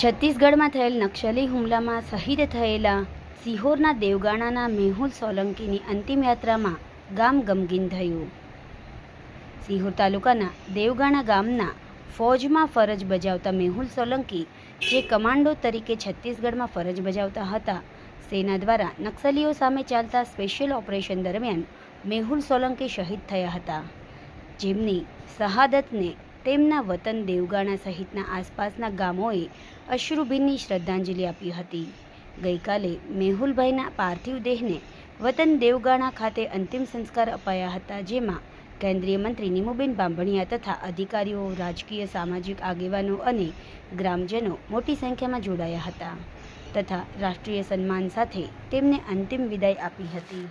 છત્તીસગઢમાં થયેલ નક્સલી હુમલામાં શહીદ થયેલા સિહોરના દેવગાણાના મેહુલ સોલંકીની અંતિમ યાત્રામાં ગામ ગમગીન થયું. સિહોર તાલુકાના દેવગાણા ગામના ફોજમાં ફરજ બજાવતા મેહુલ સોલંકી, જે કમાન્ડો તરીકે છત્તીસગઢમાં ફરજ બજાવતા હતા, સેના દ્વારા નક્સલીઓ સામે ચાલતા સ્પેશિયલ ઓપરેશન દરમિયાન મેહુલ સોલંકી શહીદ થયા હતા, જેમની શહાદતને તેમના વતન દેવગાણા સહિતના આસપાસના ગામોએ અશ્રુભીની શ્રદ્ધાંજલિ આપી હતી. ગઈકાલે મેહુલભાઈના પાર્થિવ દેહને વતન દેવગાણા ખાતે અંતિમ સંસ્કાર અપાયા હતા, જેમાં કેન્દ્રીય મંત્રી નીમુબેન બાંભણિયા તથા અધિકારીઓ, રાજકીય સામાજિક આગેવાનો અને ગ્રામજનો મોટી સંખ્યામાં જોડાયા હતા તથા રાષ્ટ્રીય સન્માન સાથે તેમને અંતિમ વિદાય આપી હતી.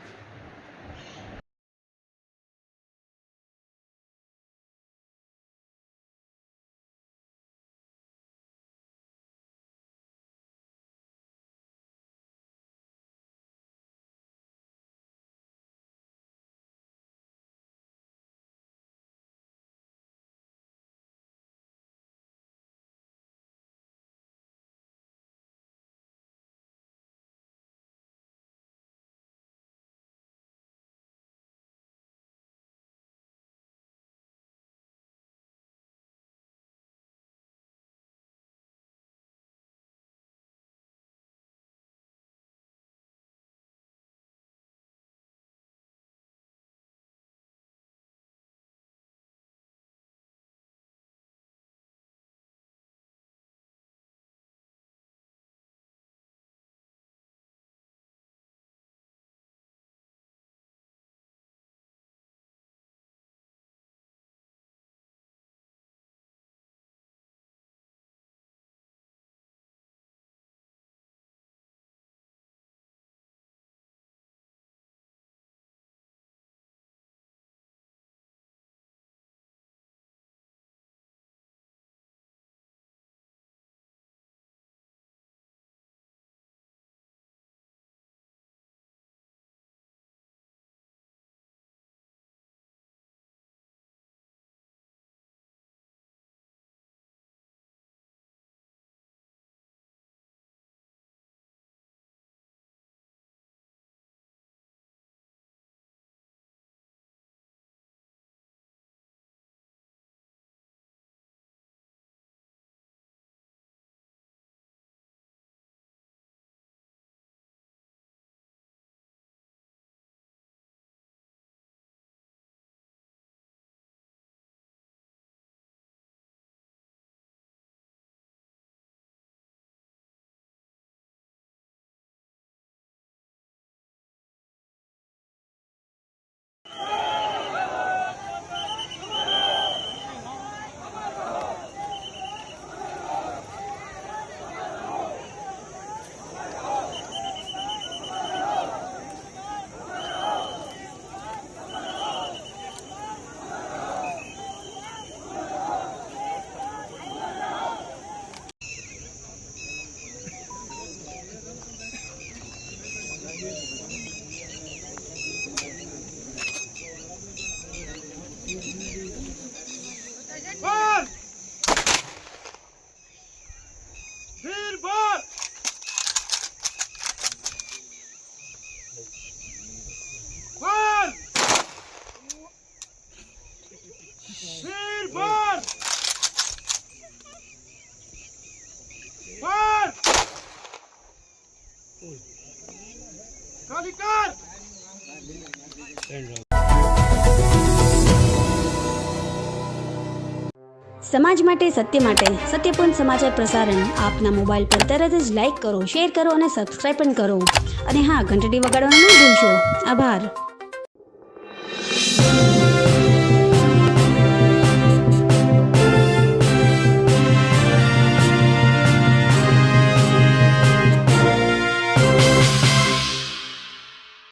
સમાજ માટે, સત્ય માટે, સત્યપૂર્ણ સમાચાર પ્રસારણ આપના મોબાઈલ પર તરત જ લાઈક કરો, શેર કરો અને સબસ્ક્રાઈબ પણ કરો. અને હા, ઘંટડી વગાડવાનું ન ભૂલશો. આભાર.